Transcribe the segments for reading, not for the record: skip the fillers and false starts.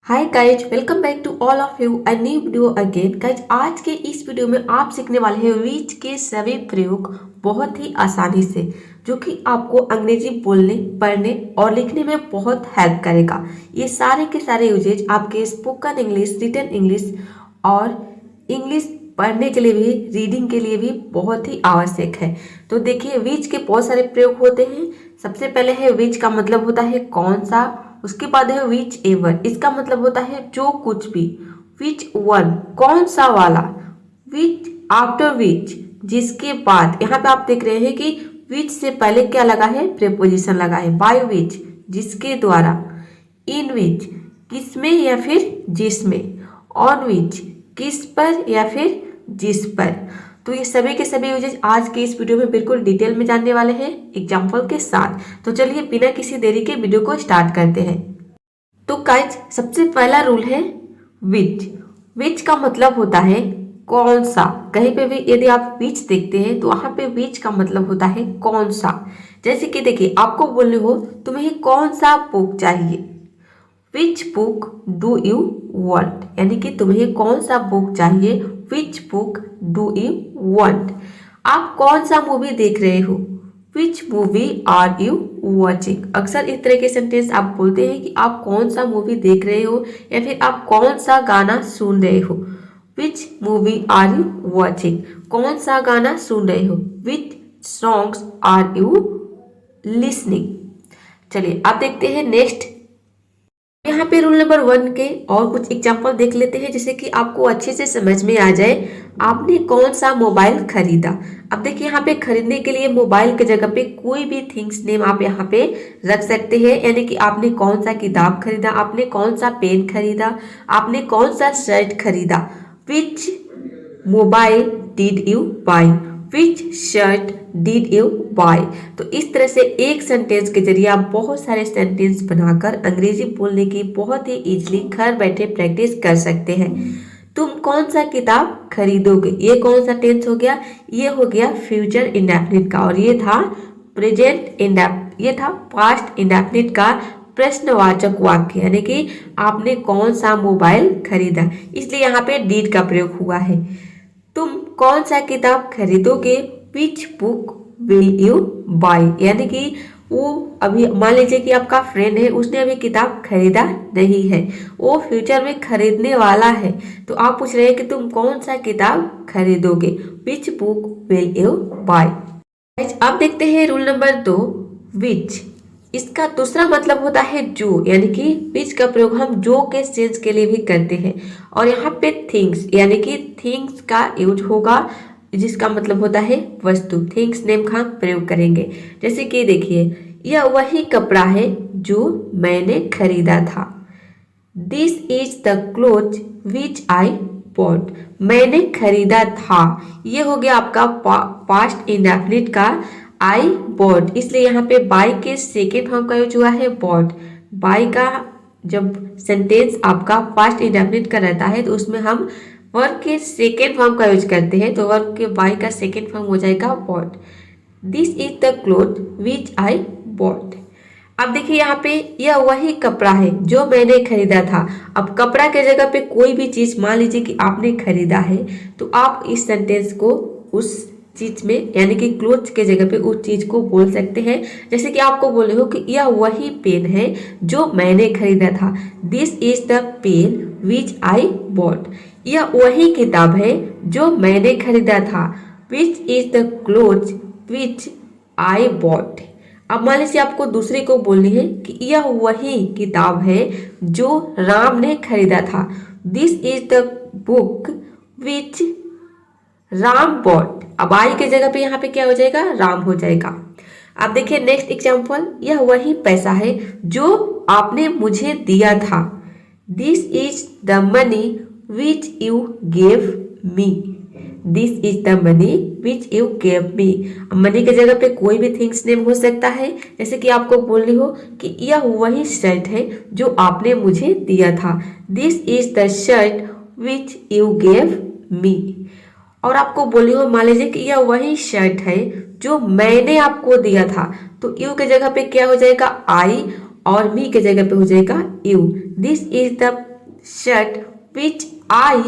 Hi guys, welcome back to all of you a new video again. Guys, आज के इस video में आप सीखने वाले हैं विच के सभी प्रयोग बहुत ही आसानी से, जो कि आपको अंग्रेजी बोलने, पढ़ने और लिखने में बहुत हेल्प करेगा। ये सारे के सारे यूजेज आपके स्पोकन इंग्लिश, रिटन इंग्लिश और इंग्लिश पढ़ने के लिए भी, रीडिंग के लिए भी बहुत ही आवश्यक है। तो देखिए, विच के बहुत सारे प्रयोग होते हैं। सबसे पहले है विच का मतलब होता है कौन सा। उसके बाद है विच एवर, इसका मतलब होता है जो कुछ भी। विच वन, कौन सा वाला। विच आफ्टर विच, जिसके बाद। यहाँ पे आप देख रहे हैं कि विच से पहले क्या लगा है, प्रीपोजिशन लगा है। बाय विच, जिसके द्वारा। इन विच, किसमें या फिर जिसमें। ऑन विच, किस पर या फिर जिस पर। तो ये सभी के सभी यूजेज आज के इस वीडियो में बिल्कुल डिटेल में जानने वाले हैं एग्जाम्पल के साथ। तो चलिए बिना किसी देरी के वीडियो को स्टार्ट करते हैं। तो गाइज, सबसे पहला रूल है विच। विच का मतलब होता है कौन सा। कहीं पे भी यदि आप विच देखते हैं तो वहां पे विच का मतलब होता है कौन सा। जैसे कि देखिए, आपको बोलने हो तुम्हें कौन सा बुक चाहिए। Which book do you want, यानी कि तुम्हें कौन सा बुक चाहिए। Which book do you want. आप कौन सा मूवी देख रहे हो। Which movie are you watching. अक्सर इस तरह के सेंटेंस आप बोलते हैं कि आप कौन सा मूवी देख रहे हो या फिर आप कौन सा गाना सुन रहे हो। Which movie are you watching, कौन सा गाना सुन रहे हो। Which songs are you listening. चलिए आप देखते हैं नेक्स्ट। यहाँ पे रूल नंबर 1 के और कुछ एग्जाम्पल देख लेते हैं, जिससे कि आपको अच्छे से समझ में आ जाए। आपने कौन सा मोबाइल खरीदा। अब देखिए, यहाँ पे खरीदने के लिए मोबाइल की जगह पे कोई भी थिंग्स नेम आप यहाँ पे रख सकते हैं। यानी कि आपने कौन सा किताब खरीदा, आपने कौन सा पेन खरीदा, आपने कौन सा शर्ट खरीदा। Which mobile did you buy, which shirt did you buy. तो इस तरह से एक सेंटेंस के जरिए आप बहुत सारे सेंटेंस बनाकर अंग्रेजी बोलने की बहुत ही इजीली घर बैठे प्रैक्टिस कर सकते हैं। तुम कौन सा किताब खरीदोगे, ये कौन सा टेंस हो गया, ये हो गया फ्यूचर इंडेफिनिट का, और ये था प्रेजेंट ये था पास्ट इंडेफिनिट का प्रश्नवाचक वाक्य। यानी कि आपने कौन सा मोबाइल खरीदा, इसलिए यहाँ पे डीड का प्रयोग हुआ है। तुम कौन सा किताब खरीदोगे। Which book will you by, यानी कि वो अभी मान लीजिए कि आपका फ्रेंड है, उसने अभी किताब खरीदा नहीं है, वो फ्यूचर में खरीदने वाला है। तो आप पूछ रहे हैं कि तुम कौन सा किताब खरीदोगे। Which book will you by. अब देखते हैं रूल नंबर 2 विच। इसका दूसरा मतलब होता है जो, यानी कि विच का प्रयोग हम जो के सेंस के लिए भी करते हैं। और यहाँ पे थिंग्स, यानी कि थिंग्स का यूज होगा, जिसका मतलब होता है वस्तु। थिंग्स नेम का प्रयोग करेंगे। जैसे कि देखिए, यह वही कपड़ा है जो मैंने खरीदा था। This is the cloth which I bot, मैंने खरीदा था। ये हो गया आपका पास्ट इंडेफिनिट का आई बॉट, इसलिए यहाँ पे बाय के सेकेंड फॉर्म का यूज हुआ है बॉट। बाय का जब सेंटेंस आपका पास्ट इंडेफिनिट का रहता है तो उसमें हम वर्ब के सेकेंड फॉर्म का यूज करते हैं। तो वर्ब के बाय का सेकेंड फॉर्म हो जाएगा bought. This is the cloth which I bought. अब देखिए, यहाँ पे यह वही कपड़ा है जो मैंने खरीदा था। अब कपड़ा के जगह पे कोई भी चीज मान लीजिए कि आपने खरीदा है, तो आप इस सेंटेंस को उस चीज में, यानी कि क्लोथ के जगह पे उस चीज को बोल सकते हैं। जैसे कि आपको बोले हो कि यह वही पेन है जो मैंने खरीदा था। This is the pen which I bought. यह वही किताब है जो मैंने खरीदा था। Which is the cloth which I bought. अब मान लीजिए आपको दूसरे को बोलनी है कि यह वही किताब है जो राम ने खरीदा था। This is the book which Ram bought. अब आई के जगह पे यहाँ पे क्या हो जाएगा, राम हो जाएगा। अब देखिए नेक्स्ट एग्जाम्पल, यह वही पैसा है जो आपने मुझे दिया था। This is the money which you gave me. This is the money which you gave me. Money के जगह पे कोई भी थिंग्स नेम हो सकता है। जैसे कि आपको बोलनी हो कि यह वही शर्ट है जो आपने मुझे दिया था। This is the shirt which you gave me. और आपको बोली हो, मान लीजिए कि यह वही शर्ट है जो मैंने आपको दिया था। तो यू के जगह पे क्या हो जाएगा, आई, और मी के जगह पे हो जाएगा you. This is the shirt which I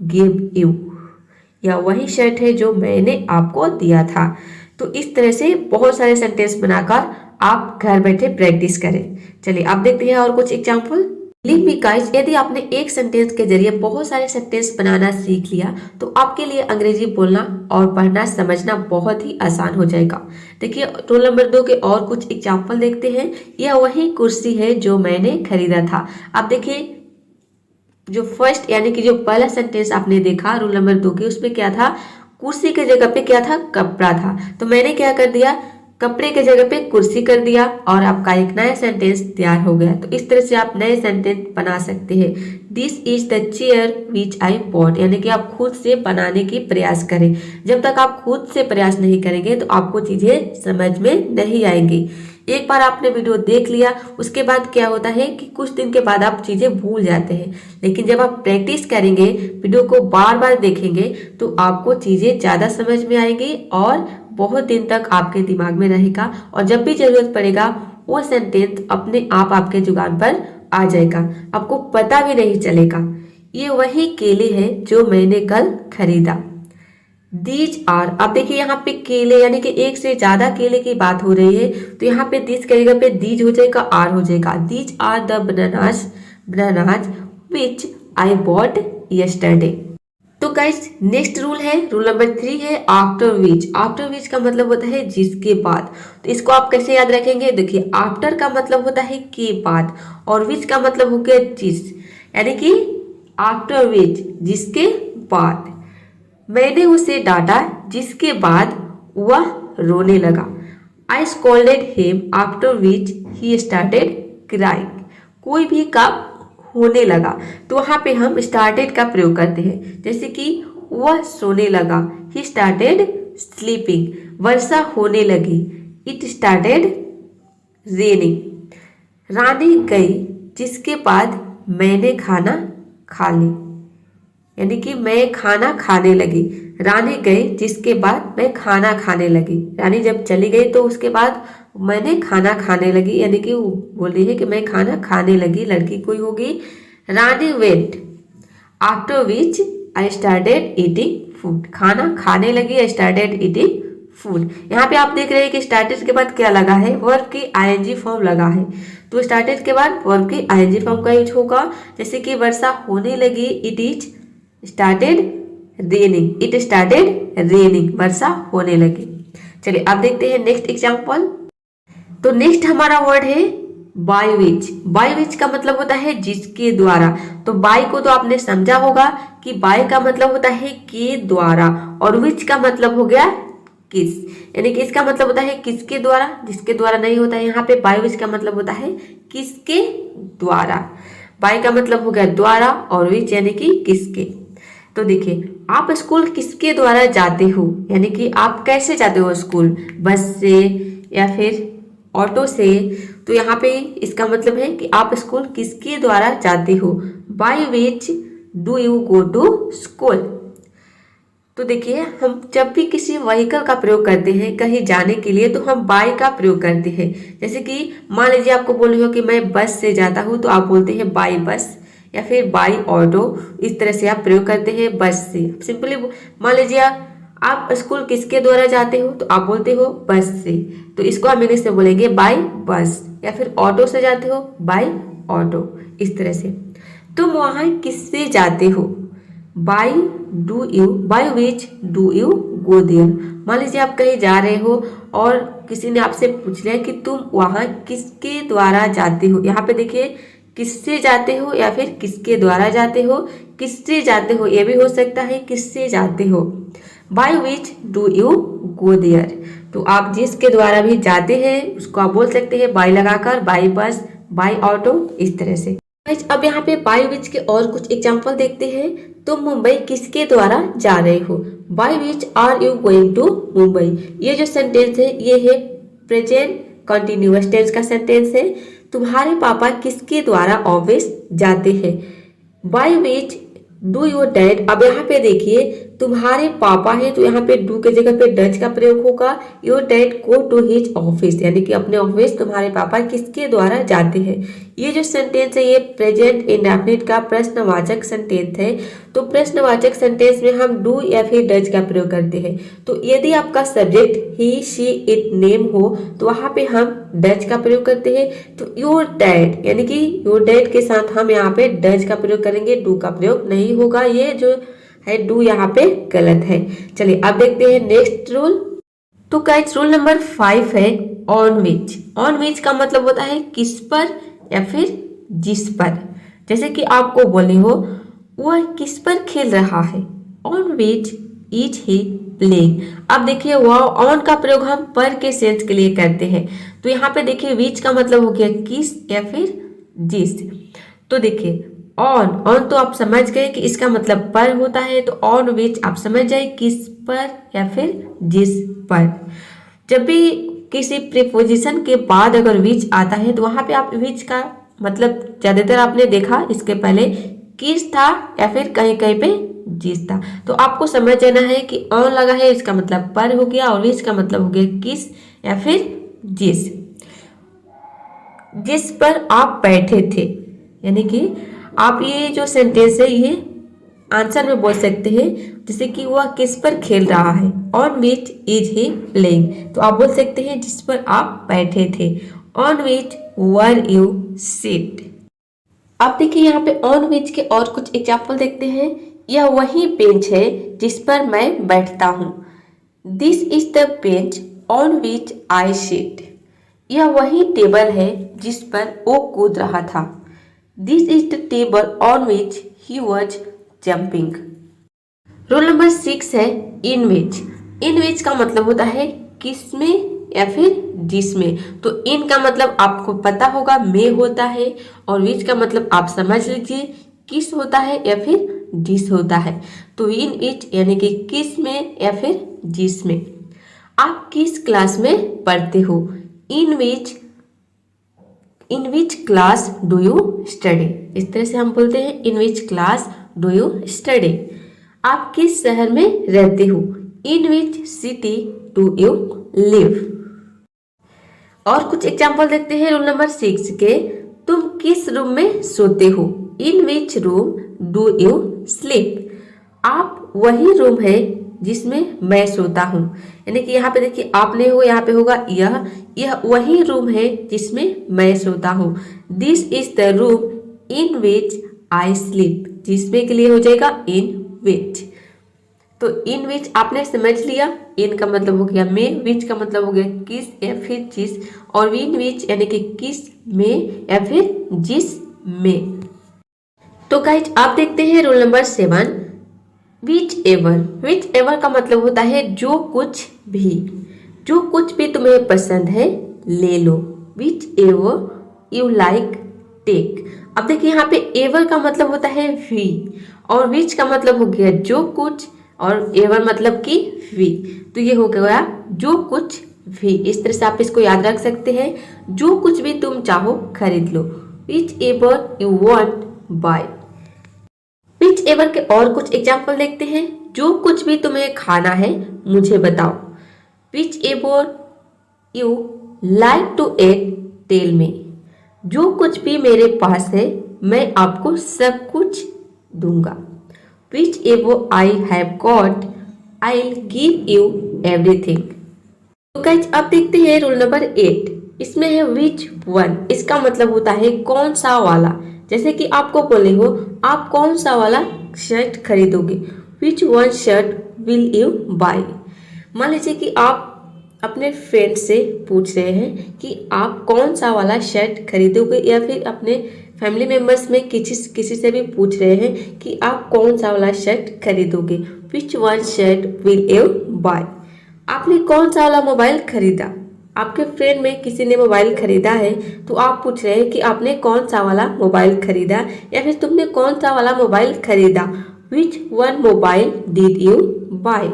give you. यह वही शर्ट है जो मैंने आपको दिया था। तो इस तरह से बहुत सारे सेंटेंस बनाकर आप घर बैठे प्रैक्टिस करें। चलिए अब देखते हैं और कुछ एग्जाम्पल। बिलीव मी गाइस, यदि आपने एक सेंटेंस के जरिए बहुत सारे सेंटेंस बनाना सीख लिया तो आपके लिए अंग्रेजी बोलना और पढ़ना समझना बहुत ही आसान हो जाएगा। देखिए रोल नंबर 2 के और कुछ एग्जाम्पल देखते हैं। यह वही कुर्सी है जो मैंने खरीदा था। अब देखिए जो फर्स्ट यानी कि जो पहला सेंटेंस आपने देखा रोल नंबर 2 के, उसमें क्या था, कुर्सी के जगह पे क्या था, कपड़ा था। तो मैंने क्या कर दिया, कपड़े के जगह पे कुर्सी कर दिया और आपका एक नया सेंटेंस तैयार हो गया। तो इस तरह से आप नए सेंटेंस बना सकते हैं। This is the chair which I bot, यानी कि आप खुद से बनाने की प्रयास करें। जब तक आप खुद से प्रयास नहीं करेंगे तो आपको चीजें समझ में नहीं आएंगी। एक बार आपने वीडियो देख लिया, उसके बाद क्या होता है कि कुछ दिन के बाद आप चीजें भूल जाते हैं। लेकिन जब आप प्रैक्टिस करेंगे, वीडियो को बार बार देखेंगे तो आपको चीजें ज्यादा समझ में आएंगी और बहुत दिन तक आपके दिमाग में रहेगा और जब भी जरूरत पड़ेगा वो सेंटेंस अपने आप आपके जुबान पर आ जाएगा, आपको पता भी नहीं चलेगा। ये वही केले हैं जो मैंने कल खरीदा। दीज आर, अब देखिए यहाँ पे केले यानी कि एक से ज्यादा केले की बात हो रही है तो यहाँ पे दिस की जगह पे दीज हो जाएगा, आर हो जाएगा। These are the bananas which I bought yesterday. तो गाइस नेक्स्ट रूल है, रूल नंबर 3 है आफ्टर विच। आफ्टर विच का मतलब होता है जिसके बाद। तो इसको आप कैसे याद रखेंगे, देखिए आफ्टर का मतलब होता है के बाद और विच का मतलब हो गया जिस, यानी कि आफ्टर विच जिसके बाद। मैंने उसे डांटा जिसके बाद वह रोने लगा। I scolded him after which he started crying. कोई भी काम होने लगा तो वहां पे हम स्टार्टेड का प्रयोग करते हैं, जैसे कि वह सोने लगा, ही स्टार्टेड स्लीपिंग। वर्षा होने लगी, इट स्टार्टेड रेनिंग। रानी गई जिसके बाद मैंने खाना खा ली, यानी कि मैं खाना खाने लगी। रानी गई जिसके बाद मैं खाना खाने लगी। रानी जब चली गई तो उसके बाद मैंने खाना खाने लगी, यानी कि वो बोल रही है कि मैं खाना खाने लगी, लड़की कोई होगी। Rani went after which I started eating food. खाना खाने लगी, आई स्टार्टेड ईटिंग फूड। यहाँ पे आप देख रहे हैं कि स्टार्टेड के बाद क्या लगा है, वर्ब की आईएनजी फॉर्म लगा है। तो स्टार्टेड के बाद वर्ब की आईएनजी फॉर्म का यूज होगा, जैसे कि वर्षा होने लगी, it is started raining, it started raining, वर्षा होने लगी। चलिए अब देखते हैं नेक्स्ट एग्जांपल। तो नेक्स्ट हमारा वर्ड है बाय विच। बाय विच का मतलब होता है जिसके द्वारा। तो बाय को तो आपने समझा होगा कि बाय का मतलब होता है के द्वारा और विच का मतलब हो गया किस, यानी कि इसका मतलब होता है किसके द्वारा, जिसके द्वारा नहीं होता है। यहाँ पे बाय विच का मतलब होता है किसके द्वारा। बाय का मतलब हो गया द्वारा और विच यानी कि किसके। तो देखिए आप स्कूल किसके द्वारा जाते हो, यानी कि आप कैसे जाते हो स्कूल, बस से या फिर ऑटो से। तो यहाँ पे इसका मतलब है कि आप स्कूल किसके द्वारा जाते हो। By which do you go to school. तो देखिए हम जब भी किसी व्हीकल का प्रयोग करते हैं कहीं जाने के लिए तो हम बाय का प्रयोग करते हैं। जैसे कि मान लीजिए आपको बोल रहे हो कि मैं बस से जाता हूँ तो आप बोलते हैं बाय बस या फिर बाय ऑटो। इस तरह से आप प्रयोग करते हैं बस से। सिंपली मान लीजिए आप स्कूल किसके द्वारा जाते हो तो आप बोलते हो बस से, तो इसको हम इंग्लिश में बोलेंगे बाय बस। या फिर ऑटो से जाते हो बाय ऑटो, इस तरह से। तुम वहाँ किससे जाते हो, by do you, by which do you go there. मान लीजिए आप कहीं जा रहे हो और किसी ने आपसे पूछ लिया कि तुम वहाँ किसके द्वारा जाते हो। यहाँ पे देखिए किससे जाते हो या फिर किसके द्वारा जाते हो। किससे जाते हो ये भी हो सकता है किससे जाते हो। By which do you go there, तो आप जिसके द्वारा भी जाते हैं उसको आप बोल सकते हैं बाय लगाकर, बाय बस, बाय ऑटो, इस तरह से। अब यहाँ पे बाय विच के और कुछ एग्जाम्पल देखते हैं। तुम मुंबई किसके द्वारा जा रहे हो, by which are you going to Mumbai. ये जो सेंटेंस है ये है प्रेजेंट कंटिन्यूअस टेंस का सेंटेंस है। तुम्हारे पापा किसके द्वारा ऑफिस जाते हैं, by which do your dad. अब यहाँ पे देखिए तुम्हारे पापा है तो यहाँ पे डू के जगह पे डज का प्रयोग होगा। Your dad go to his office, यानी कि अपने ऑफिस तुम्हारे पापा किसके द्वारा जाते हैं। ये जो सेंटेंस है ये प्रेजेंट इंडेफिनिट का प्रश्नवाचक सेंटेंस है। तो प्रश्नवाचक सेंटेंस में हम डू या फिर डज का प्रयोग करते हैं। तो यदि आपका subject he she it name हो तो वहां पे हम डज का प्रयोग करते हैं। तो योर डैड यानी कि योर डैड के साथ हम यहाँ पे डज का प्रयोग करेंगे, डू का प्रयोग नहीं होगा। ये जो है डू यहाँ पे गलत है। चलिए अब देखते हैं नेक्स्ट रूल। तो गाइस रूल नंबर 5 है ऑन विच। ऑन विच का मतलब होता है किस पर या फिर जिस पर। जैसे कि आपको बोले हो वह किस पर खेल रहा है, on which is he playing. अब देखिए वह ऑन का प्रयोग हम पर के सेंस के लिए करते हैं। तो यहाँ पे देखिए विच का मतलब हो गया किस या फिर जिस। तो देखिए ऑन तो आप समझ गए कि इसका मतलब पर होता है। तो ऑन विच आप समझ जाए किस पर या फिर जिस पर। जब भी किसी प्रीपोजिशन के बाद अगर विच आता है तो वहां पे आप विच का मतलब ज्यादातर आपने देखा इसके पहले किस था या फिर कहीं कहीं पे जिस था। तो आपको समझ जाना है कि ऑन लगा है इसका मतलब पर हो गया और विच का मतलब हो गया किस या फिर जिस। जिस पर आप बैठे थे, यानी कि आप ये जो सेंटेंस है ये आंसर में बोल सकते हैं। जैसे कि वह किस पर खेल रहा है, on which is he playing. तो आप बोल सकते हैं जिस पर आप बैठे थे, on which were you sit. अब देखिए यहाँ पे ऑन विच के और कुछ एग्जाम्पल देखते हैं। यह वही बेंच है जिस पर मैं बैठता हूँ। This is the bench on which I sit. यह वही टेबल है जिस पर वो कूद रहा था। This is the table on which he was jumping. Rule number 6 है इन विच। इन विच का मतलब होता है किस में या फिर जिसमें। तो इन का मतलब आपको पता होगा में होता है और विच का मतलब आप समझ लीजिए किस होता है या फिर जिस होता है। तो इन विच यानी कि किस में या फिर जिस में। आप किस क्लास में पढ़ते हो, in which class do you study. इस तरह से हम बोलते हैं in which class do you study. आप किस शहर में रहते हो, in which city do you live. और कुछ एग्जाम्पल देखते हैं रूल नंबर 6 के। तुम किस रूम में सोते हो, in which room do you sleep. आप वही रूम है जिसमें मैं सोता हूँ, यानी कि यहाँ पे देखिए आप नहीं होगा, यहाँ पे होगा यह वही रूम है जिसमें मैं सोता हूँ। This is the room in which I sleep, जिसमें के लिए हो जाएगा इन विच। तो इन विच आपने समझ लिया। इन का मतलब हो गया में, विच का मतलब हो गया किस या फिर जिस, और इन विच यानी कि किस में या फिर जिस में। तो गाइज आप देखते हैं rule number 7 which ever. Which ever का मतलब होता है जो कुछ भी तुम्हें पसंद है ले लो, whichever you like take. अब देखिए यहाँ पे एवर का मतलब होता है भी और विच का मतलब हो गया जो कुछ और एवर मतलब कि भी। तो ये हो गया जो कुछ भी। इस तरह से आप इसको याद रख सकते हैं, जो कुछ भी तुम चाहो खरीद लो, whichever you want buy. Whichever के और कुछ एग्जाम्पल देखते हैं। जो कुछ भी तुम्हें खाना है मुझे बताओ, whichever you like to eat tell me. जो कुछ भी मेरे पास है मैं आपको सब कुछ दूंगा, which ever I have got I will give you everything. तो गाइस अब देखते हैं रूल नंबर 8। इसमें है विच वन। इसका मतलब होता है कौन सा वाला। जैसे कि आपको बोले हो आप कौन सा वाला शर्ट खरीदोगे, which one shirt will you buy. मान लीजिए कि आप अपने फ्रेंड से पूछ रहे हैं कि आप कौन सा वाला शर्ट खरीदोगे, या फिर अपने फैमिली मेम्बर्स में किसी से भी पूछ रहे हैं कि आप कौन सा वाला शर्ट खरीदोगे, which one shirt will you buy. आपने कौन सा वाला मोबाइल खरीदा, आपके फ्रेंड में किसी ने मोबाइल खरीदा है तो आप पूछ रहे हैं कि आपने कौन सा वाला मोबाइल खरीदा, या फिर तुमने कौन सा वाला मोबाइल खरीदा, which one mobile did you buy.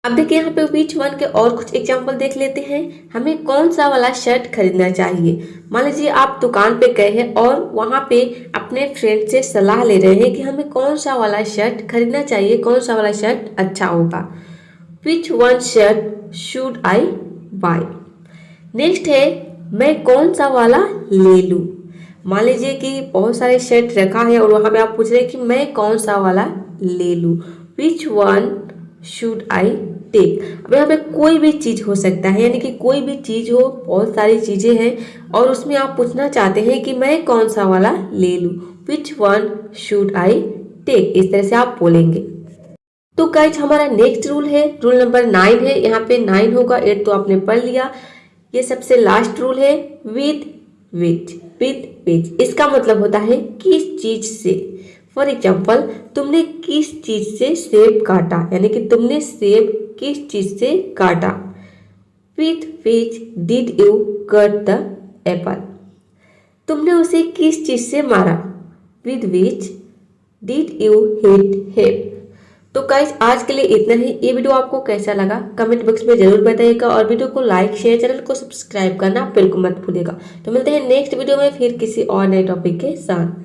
अब देखिए यहाँ पे विच वन के और कुछ एग्जाम्पल देख लेते हैं। हमें कौन सा वाला शर्ट खरीदना चाहिए। मान लीजिए आप दुकान पे गए हैं और वहाँ पे अपने फ्रेंड से सलाह ले रहे हैं कि हमें कौन सा वाला शर्ट खरीदना चाहिए, कौन सा वाला शर्ट अच्छा होगा। Which one shirt should I buy. Next है मैं कौन सा वाला ले लूं। मान लीजिए कि बहुत सारे शर्ट रखा है और वहां पे आप पूछ रहे हैं कि मैं कौन सा वाला ले लूं। Which one should I take. अब यहाँ पे कोई भी चीज हो सकता है, यानी कि कोई भी चीज हो, बहुत सारी चीजें हैं और उसमें आप पूछना चाहते हैं कि मैं कौन सा वाला ले लूं। Which one should I take, इस तरह से आप बोलेंगे। तो गाइज हमारा नेक्स्ट रूल है, रूल नंबर 9 है। यहाँ पे 9 होगा, 8 तो आपने पढ़ लिया। ये सबसे लास्ट रूल है विद विच, विद विच। इसका मतलब होता है किस चीज से। फॉर एग्जाम्पल तुमने किस चीज से सेब काटा, यानी कि तुमने सेब किस चीज से काटा। With which did you cut the Apple. तुमने उसे किस चीज से मारा। With which did you hit him. तो गाइस आज के लिए इतना ही। ये वीडियो आपको कैसा लगा कमेंट बॉक्स में जरूर बताइएगा और वीडियो को लाइक शेयर, चैनल को सब्सक्राइब करना बिल्कुल मत भूलिएगा। तो मिलते हैं नेक्स्ट वीडियो में फिर किसी और नए टॉपिक के साथ।